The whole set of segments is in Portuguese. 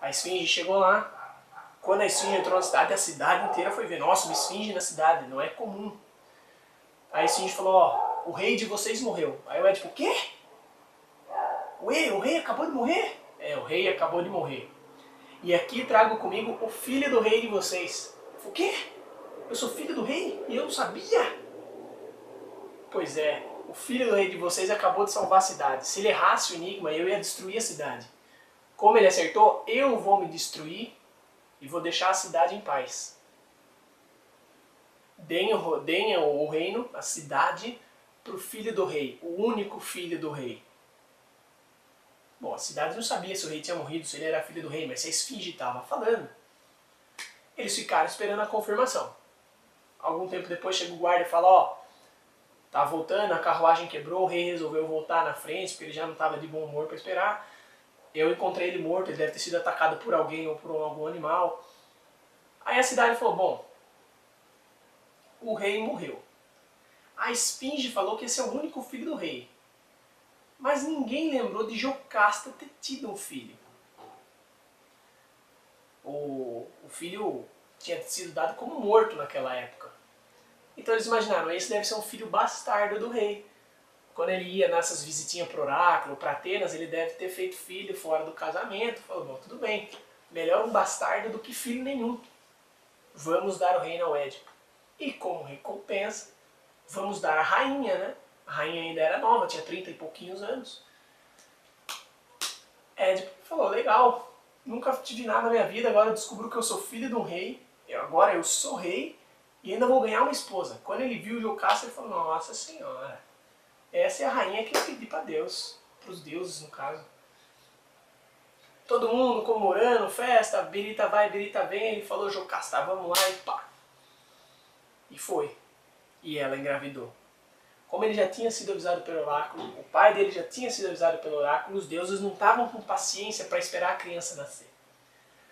A esfinge chegou lá. Quando a esfinge entrou na cidade, a cidade inteira foi ver. Nossa, uma esfinge na cidade, não é comum. Aí a esfinge falou, ó, o rei de vocês morreu. Aí o Édipo, o quê? O rei acabou de morrer? É, o rei acabou de morrer. E aqui trago comigo o filho do rei de vocês. Eu falei, o quê? Eu sou filho do rei? E eu não sabia? Pois é, o filho do rei de vocês acabou de salvar a cidade. Se ele errasse o enigma, eu ia destruir a cidade. Como ele acertou, eu vou me destruir e vou deixar a cidade em paz. Deem o reino, a cidade, para o filho do rei, o único filho do rei. Bom, a cidade não sabia se o rei tinha morrido, se ele era filho do rei, mas se a esfinge estava falando. Eles ficaram esperando a confirmação. Algum tempo depois chega o guarda e fala, ó, tá voltando, a carruagem quebrou, o rei resolveu voltar na frente, porque ele já não estava de bom humor para esperar. Eu encontrei ele morto, ele deve ter sido atacado por alguém ou por algum animal. Aí a cidade falou, bom, o rei morreu. A esfinge falou que esse é o único filho do rei. Mas ninguém lembrou de Jocasta ter tido um filho. O filho tinha sido dado como morto naquela época. Então eles imaginaram, esse deve ser um filho bastardo do rei. Quando ele ia nessas visitinhas para o oráculo, para Atenas, ele deve ter feito filho fora do casamento. Falou, bom, tudo bem, melhor um bastardo do que filho nenhum. Vamos dar o reino ao Édipo. E como recompensa, vamos dar a rainha, né? A rainha ainda era nova, tinha 30 e pouquinhos anos. Édipo falou, legal, nunca tive nada na minha vida, agora eu descubro que eu sou filho de um rei, agora eu sou rei e ainda vou ganhar uma esposa. Quando ele viu Jocasta, ele falou, nossa senhora, essa é a rainha que eu pedi para Deus, para os deuses no caso. Todo mundo comemorando, festa, birita vai, birita vem, ele falou, Jocasta, vamos lá e pá. E foi. E ela engravidou. Como ele já tinha sido avisado pelo oráculo, o pai dele já tinha sido avisado pelo oráculo, os deuses não estavam com paciência para esperar a criança nascer.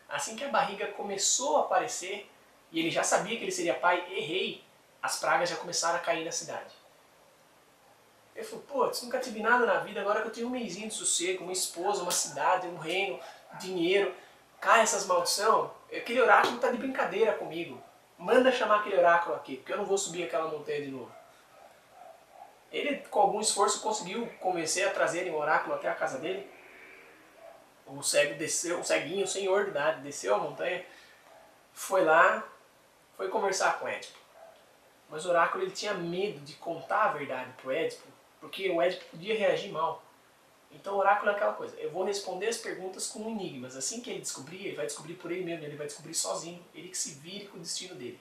Assim que a barriga começou a aparecer, e ele já sabia que ele seria pai e rei, as pragas já começaram a cair na cidade. Ele falou, putz, nunca tive nada na vida, agora que eu tenho um mesinho de sossego, uma esposa, uma cidade, um reino, dinheiro, cai essas maldição, aquele oráculo está de brincadeira comigo. Manda chamar aquele oráculo aqui, porque eu não vou subir aquela montanha de novo. Ele, com algum esforço, conseguiu convencer a trazerem o oráculo até a casa dele. O cego desceu, o ceguinho, o senhor de idade, desceu a montanha, foi lá, foi conversar com Édipo. Mas o oráculo ele tinha medo de contar a verdade para o Édipo, porque o Édipo podia reagir mal. Então o oráculo é aquela coisa, eu vou responder as perguntas com enigmas. Assim que ele descobrir, ele vai descobrir por ele mesmo, ele vai descobrir sozinho, ele que se vire com o destino dele.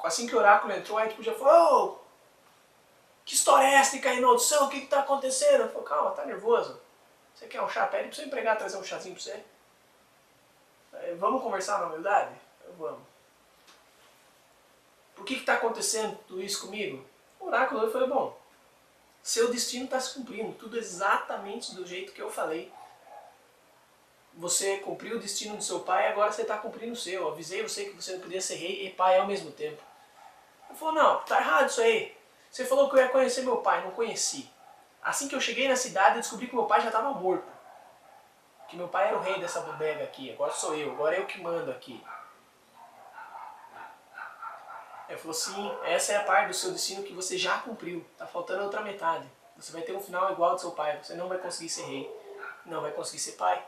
Assim que o oráculo entrou, a Édipo já falou, oh, que história é essa de cair na audição? O que está acontecendo? Eu falei, calma, tá nervoso? Você quer um chá? Pede pro seu empregado trazer um chazinho para você. Vamos conversar na humildade? Vamos. Por que está acontecendo tudo isso comigo? O oráculo eu falei, bom, seu destino está se cumprindo, tudo exatamente do jeito que eu falei. Você cumpriu o destino do seu pai, agora você está cumprindo o seu. Eu avisei você que você não podia ser rei e pai ao mesmo tempo. Ele falou, não, tá errado isso aí. Você falou que eu ia conhecer meu pai, não conheci. Assim que eu cheguei na cidade, eu descobri que meu pai já estava morto. Que meu pai era o rei dessa bodega aqui, agora sou eu, agora é eu que mando aqui. Ele falou, sim, essa é a parte do seu destino que você já cumpriu, tá faltando a outra metade. Você vai ter um final igual ao do seu pai, você não vai conseguir ser rei, não vai conseguir ser pai.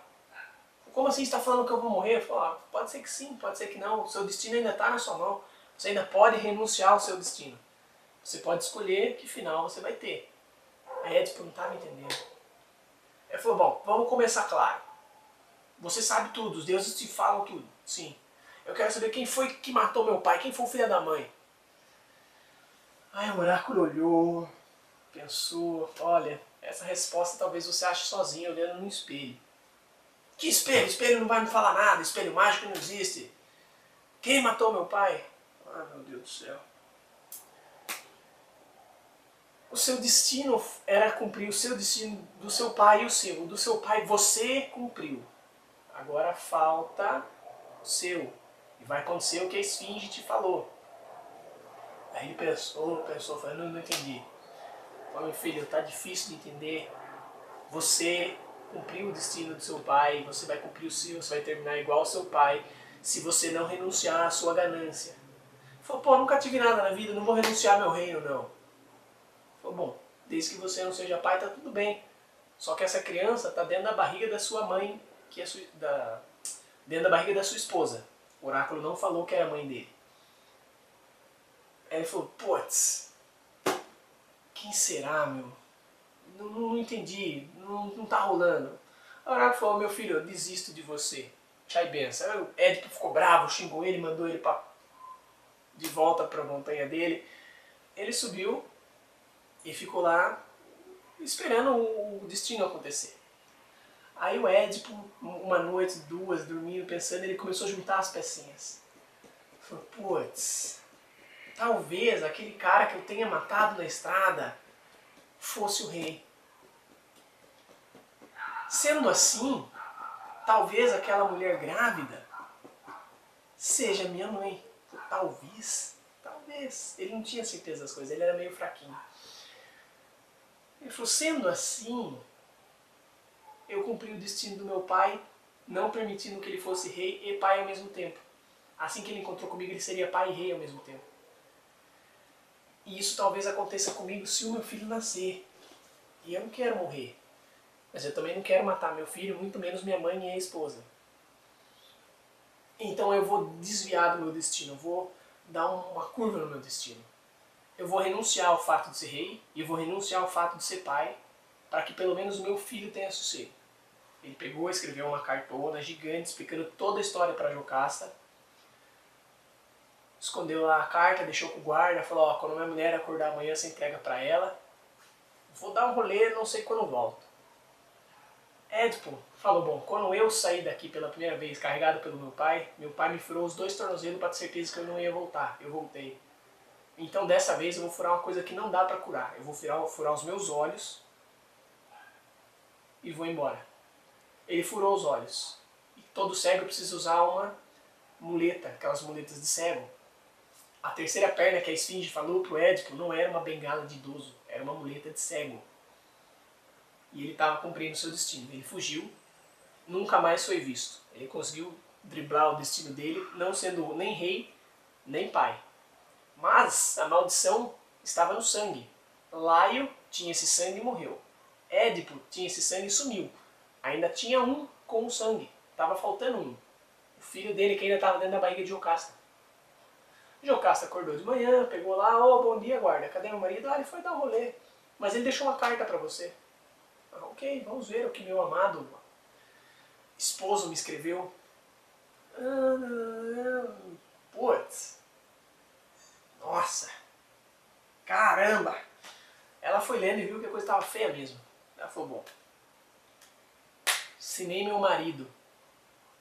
Como assim você está falando que eu vou morrer? Eu falo, pode ser que sim, pode ser que não, o seu destino ainda está na sua mão. Você ainda pode renunciar ao seu destino. Você pode escolher que final você vai ter. Aí Édipo não estava entendendo. Ele falou, bom, vamos começar claro. Você sabe tudo, os deuses te falam tudo. Sim. Eu quero saber quem foi que matou meu pai, quem foi o filho da mãe. Aí o oráculo olhou, pensou, olha, essa resposta talvez você ache sozinho, olhando no espelho. Que espelho? Espelho não vai me falar nada, espelho mágico não existe. Quem matou meu pai? Ah, meu Deus do céu. O seu destino era cumprir o seu destino do seu pai e o seu. O do seu pai você cumpriu. Agora falta o seu. E vai acontecer o que a esfinge te falou. Aí ele pensou, falou, não entendi. Falei, meu filho, tá difícil de entender. Você cumprir o destino do seu pai, você vai cumprir o seu, você vai terminar igual ao seu pai, se você não renunciar à sua ganância. Ele falou, pô, nunca tive nada na vida, não vou renunciar ao meu reino, não. Ele falou, bom, desde que você não seja pai, tá tudo bem. Só que essa criança está dentro da barriga da sua mãe, que é dentro da barriga da sua esposa. O oráculo não falou que era a mãe dele. Aí ele falou, putz, quem será, meu? Não entendi, não tá rolando. O oráculo falou, meu filho, eu desisto de você. Tchau e benção. Aí o Édipo ficou bravo, xingou ele, mandou ele de volta para a montanha dele. Ele subiu e ficou lá esperando o destino acontecer. Aí o Édipo, uma noite, duas, dormindo, pensando, ele começou a juntar as pecinhas. Falou, putz, talvez aquele cara que eu tenha matado na estrada fosse o rei. Sendo assim, talvez aquela mulher grávida seja minha mãe. Talvez. Ele não tinha certeza das coisas, ele era meio fraquinho. Ele falou, sendo assim, eu cumpri o destino do meu pai, não permitindo que ele fosse rei e pai ao mesmo tempo. Assim que ele encontrou comigo, ele seria pai e rei ao mesmo tempo. E isso talvez aconteça comigo se o meu filho nascer. E eu não quero morrer. Mas eu também não quero matar meu filho, muito menos minha mãe e a esposa. Então eu vou desviar do meu destino, eu vou dar uma curva no meu destino. Eu vou renunciar ao fato de ser rei e eu vou renunciar ao fato de ser pai, para que pelo menos o meu filho tenha sossego. Ele pegou e escreveu uma cartona gigante explicando toda a história para Jocasta. Escondeu lá a carta, deixou com o guarda, falou, ó, quando minha mulher acordar amanhã você entrega para ela. Vou dar um rolê, não sei quando volto. Édipo falou, bom, quando eu saí daqui pela primeira vez carregado pelo meu pai me furou os 2 tornozelos para ter certeza que eu não ia voltar. Eu voltei. Então dessa vez eu vou furar uma coisa que não dá para curar. Eu vou furar os meus olhos e vou embora. Ele furou os olhos. E todo cego precisa usar uma muleta, aquelas muletas de cego. A terceira perna que a esfinge falou pro Édipo não era uma bengala de idoso, era uma muleta de cego. E ele estava cumprindo o seu destino. Ele fugiu, nunca mais foi visto. Ele conseguiu driblar o destino dele, não sendo nem rei, nem pai. Mas a maldição estava no sangue. Laio tinha esse sangue e morreu. Édipo tinha esse sangue e sumiu. Ainda tinha um com o sangue. Estava faltando um. O filho dele que ainda estava dentro da barriga de Jocasta. Jocasta acordou de manhã, pegou lá, bom dia guarda, cadê meu marido? Ele foi dar um rolê. Mas ele deixou uma carta para você. Ok, vamos ver o que meu amado esposo me escreveu. Putz. Nossa. Caramba. Ela foi lendo e viu que a coisa estava feia mesmo. Ela falou, bom, se nem meu marido,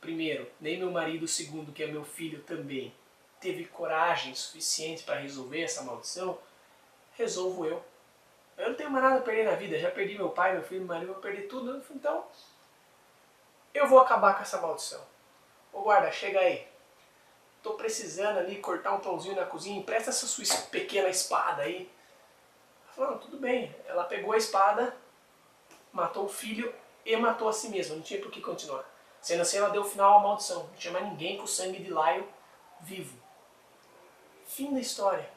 primeiro, nem meu marido segundo, que é meu filho também, teve coragem suficiente para resolver essa maldição, resolvo eu. Eu não tenho mais nada a perder na vida, já perdi meu pai, meu filho, meu marido, eu vou perder tudo, então eu vou acabar com essa maldição. Ô guarda, chega aí. Tô precisando ali cortar um pãozinho na cozinha, empresta essa sua pequena espada aí. Ela falou, tudo bem. Ela pegou a espada, matou o filho e matou a si mesma, não tinha por que continuar. Sendo assim, ela deu final à maldição, não tinha mais ninguém com o sangue de Laio vivo. Fim da história.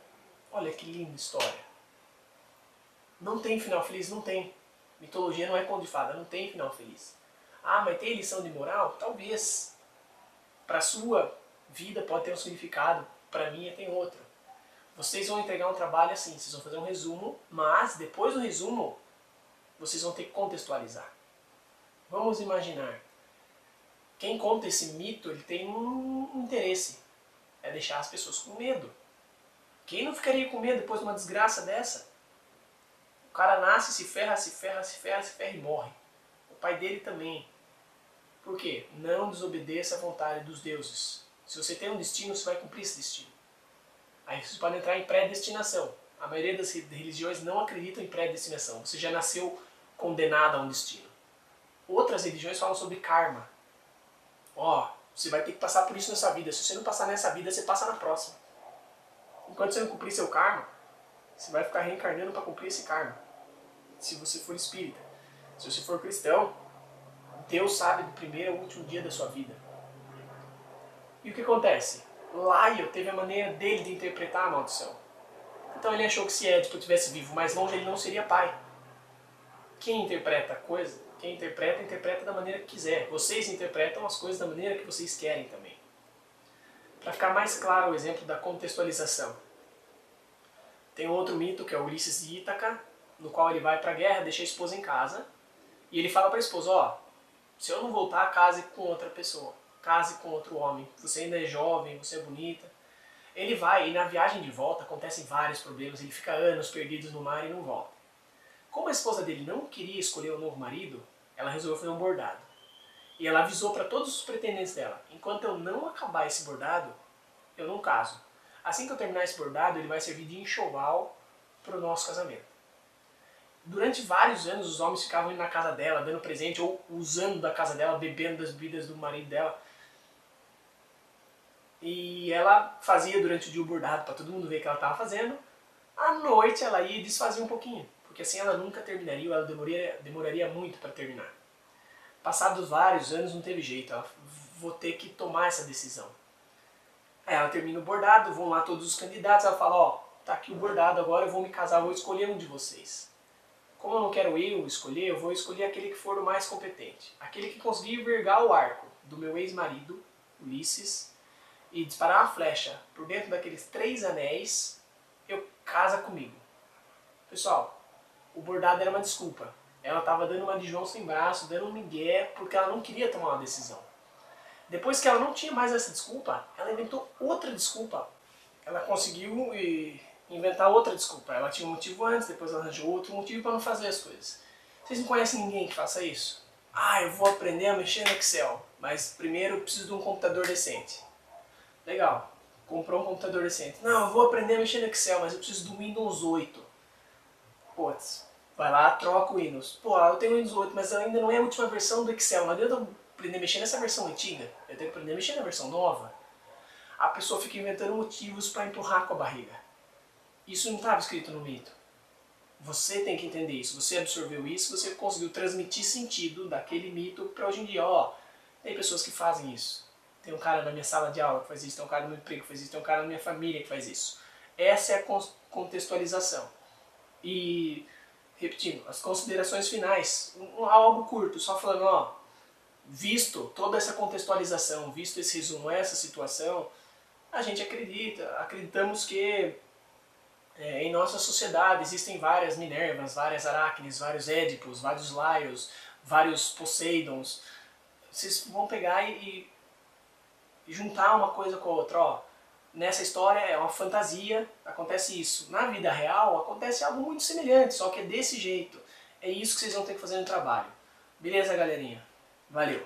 Olha que linda história. Não tem final feliz? Não tem. Mitologia não é conto de fada, não tem final feliz. Ah, mas tem lição de moral? Talvez. Para a sua vida pode ter um significado, para a minha tem outro. Vocês vão entregar um trabalho assim, vocês vão fazer um resumo, mas depois do resumo, vocês vão ter que contextualizar. Vamos imaginar. Quem conta esse mito, ele tem um interesse. É deixar as pessoas com medo. Quem não ficaria com medo depois de uma desgraça dessa? O cara nasce, se ferra, se ferra, se ferra, se ferra e morre. O pai dele também. Por quê? Não desobedeça à vontade dos deuses. Se você tem um destino, você vai cumprir esse destino. Aí você pode entrar em predestinação. A maioria das religiões não acreditam em predestinação. Você já nasceu condenado a um destino. Outras religiões falam sobre karma. Você vai ter que passar por isso nessa vida. Se você não passar nessa vida, você passa na próxima. Enquanto você não cumprir seu karma, você vai ficar reencarnando para cumprir esse karma. Se você for espírita. Se você for cristão, Deus sabe do primeiro ao último dia da sua vida. E o que acontece? Laio teve a maneira dele de interpretar a maldição. Então ele achou que se Édipo estivesse vivo mais longe, ele não seria pai. Quem interpreta a coisa, quem interpreta, interpreta da maneira que quiser. Vocês interpretam as coisas da maneira que vocês querem também. Para ficar mais claro o exemplo da contextualização. Tem outro mito, que é o Ulisses de Ítaca, no qual ele vai para a guerra, deixa a esposa em casa, e ele fala para a esposa, ó, se eu não voltar, case com outra pessoa, case com outro homem, você ainda é jovem, você é bonita. Ele vai, e na viagem de volta acontecem vários problemas, ele fica anos perdidos no mar e não volta. Como a esposa dele não queria escolher o novo marido, ela resolveu fazer um bordado. E ela avisou para todos os pretendentes dela, enquanto eu não acabar esse bordado, eu não caso. Assim que eu terminar esse bordado, ele vai servir de enxoval para o nosso casamento. Durante vários anos, os homens ficavam indo na casa dela, dando presente, ou usando da casa dela, bebendo das bebidas do marido dela. E ela fazia durante o dia o bordado para todo mundo ver o que ela estava fazendo. À noite ela ia e desfazia um pouquinho, porque assim ela nunca terminaria, ou ela demoraria muito para terminar. Passados vários anos não teve jeito, ela vou ter que tomar essa decisão. Aí ela termina o bordado, vão lá todos os candidatos, ela fala, ó, tá aqui o bordado, agora eu vou me casar, vou escolher um de vocês. Como eu não quero eu escolher, eu vou escolher aquele que for o mais competente. Aquele que conseguir envergar o arco do meu ex-marido, Ulisses, e disparar uma flecha por dentro daqueles 3 anéis, eu casa comigo. Pessoal, o bordado era uma desculpa. Ela estava dando uma de João sem braço, dando um migué, porque ela não queria tomar uma decisão. Depois que ela não tinha mais essa desculpa, ela inventou outra desculpa. Ela conseguiu inventar outra desculpa. Ela tinha um motivo antes, depois ela arranjou outro motivo para não fazer as coisas. Vocês não conhecem ninguém que faça isso? Ah, eu vou aprender a mexer no Excel, mas primeiro eu preciso de um computador decente. Legal, comprou um computador decente. Não, eu vou aprender a mexer no Excel, mas eu preciso do Windows 8. Putz, vai lá, troca o Windows. Pô, eu tenho o Windows 8, mas ainda não é a última versão do Excel. Não adianta eu aprender a mexer nessa versão antiga. Eu tenho que aprender a mexer na versão nova. A pessoa fica inventando motivos para empurrar com a barriga. Isso não estava escrito no mito. Você tem que entender isso. Você absorveu isso, você conseguiu transmitir sentido daquele mito para hoje em dia. Ó, tem pessoas que fazem isso. Tem um cara na minha sala de aula que faz isso, tem um cara no meu emprego que faz isso, tem um cara na minha família que faz isso. Essa é a contextualização. E, repetindo, as considerações finais, algo curto, só falando, ó, visto toda essa contextualização, visto esse resumo, essa situação, a gente acreditamos que em nossa sociedade existem várias Minervas, várias Aracnes, vários Édipos, vários Laios, vários Poseidons. Vocês vão pegar e juntar uma coisa com a outra, ó. Nessa história é uma fantasia, acontece isso. Na vida real acontece algo muito semelhante, só que é desse jeito. É isso que vocês vão ter que fazer no trabalho. Beleza, galerinha? Valeu!